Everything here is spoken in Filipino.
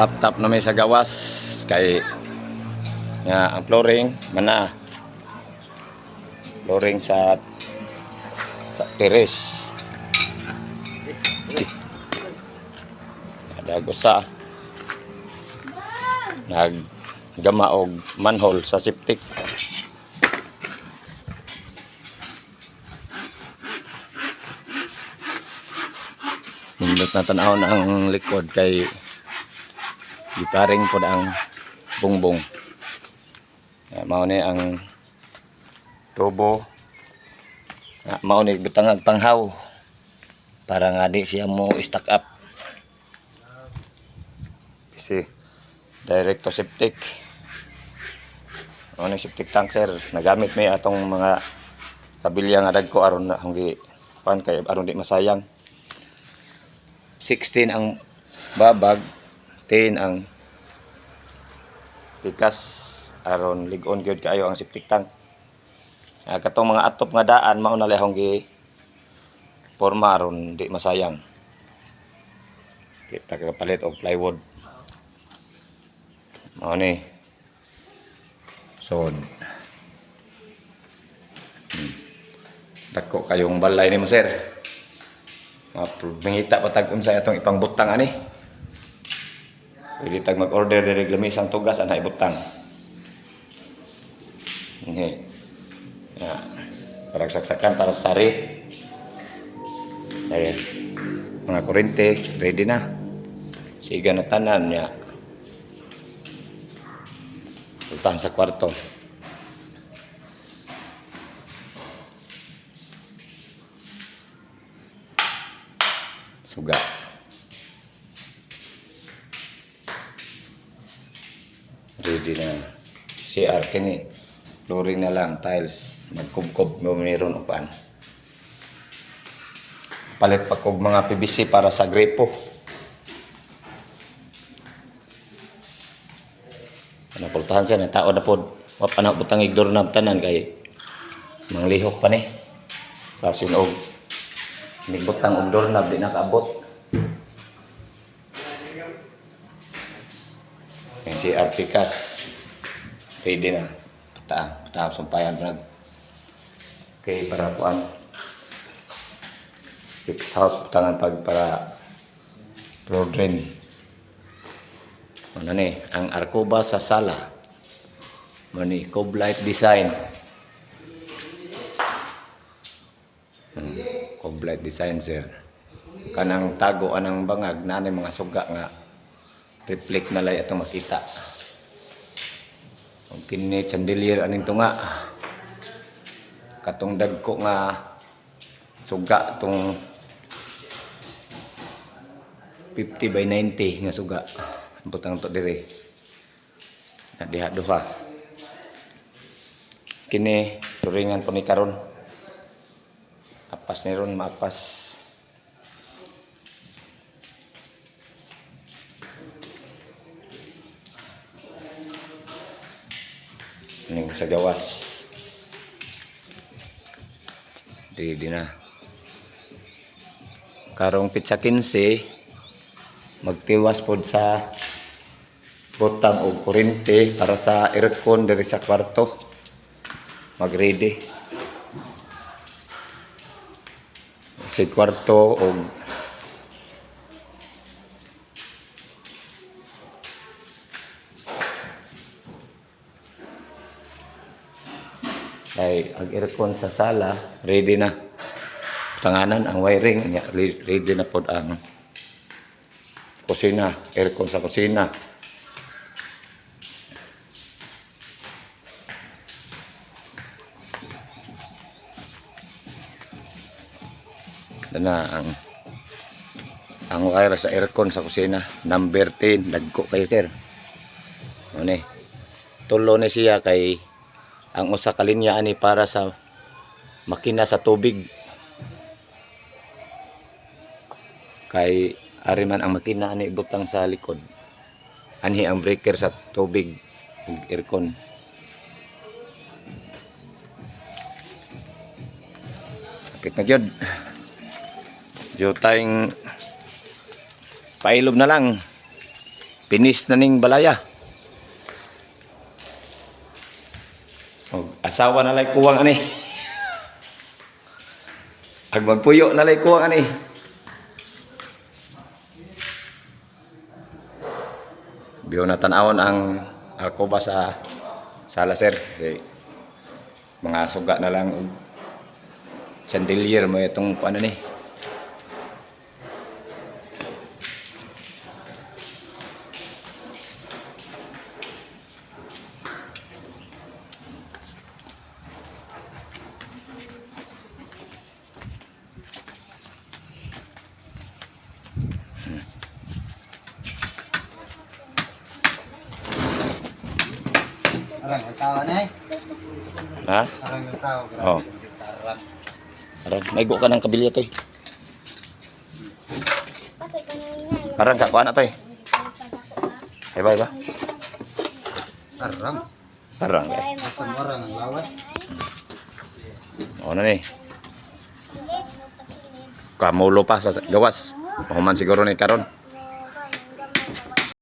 tap na may sa gawas kay nga ang flooring mana flooring sa terrace ada gusa naggama og manhole sa septic. Nindot na tanaw na ang likod kay giparing po ang bungbong. Mao ni ang tubo. Mao ni butang panghaw para nga di siya mo stack up. Kasi direct to septic. Mao ni septic tank sir. Nagamit may atong mga kabilya nga dagko aron na hanggi pan kay aron di masayang. 16 ang babag, 10 ang pikas aron ligon gyud kaayo ang septic tank. Katong mga atop nga daan mao na lehong gi porma aron di masayang. Kita kapalit og plywood. Mao ni. So dako kayong balay nimo sir. Mangita patag unsa atong ipangbutang ani. Pwede tag mag-order diri lamisang tugas ana ibutang. Okay. Ya. Para saksakan para sari. Ayan. Mga kurente ready na. Siga na tanan niya. Utang sa kwarto. Suga. Ready na. CR kini. Flooring na lang, tiles, magkubkob mo meron upan. Palit pa kog mga PVC para sa gripo. Napultahan siya na tao na pod. Wa pa na butang igdor na tanan kay manglihok pa ni. Basin og nigbutang og doorknob di nakaabot. Yang si Arpikas ready na. Pataap sampayan nag kay para kuan fix house putangan pag para floor drain. Ano ni ang arkoba sa sala. Mani Cove Light design. Cove Light design sir. Kanang tago anang bangag na mga suga nga reflect na lay atong makita. Kung kini chandelier aning tunga. Katong dagko nga suga tong 50 by 90 nga suga. Butang to dire. Na diha duha. Kini turingan po ni karon. Apas ni ron maapas. Ning sa gawas. Di na. Karong pitsa 15 magtiwas pod sa butang og kurente para sa aircon diri sa kwarto. Mag-ready. Sa kwarto og ay ang aircon sa sala ready na. Tanganan ang wiring niya ready na pod ang kusina, aircon sa kusina. Na ang wire sa aircon sa kusina number 10 dagko kayo sir. Ano ni tulo ni siya kay ang usa ka linya ani para sa makina sa tubig. Kay ari man ang makina ani butang sa likod. Anhi ang breaker sa tubig ug aircon. Kapit na jud. Jud tayong pailob na lang. Pinis na ning balaya. Og asawa na lay kuwang ani. Ag magpuyo na lay kuwang ani. Biyo na tan-awon ang alcoba sa sala sir. Okay. Mga suga na lang og chandelier mo itong ano ni. Arang ang tao na eh. Ha? Arang ang tao. Oh. Arang. Parang naigo ka ng kabilya to eh. Parang kakuha na to eh. Ay ba, iba? Arang. Parang eh. Asam orang ang lawas. O na ni. Kamulo pa sa gawas. Pahuman siguro ni karon.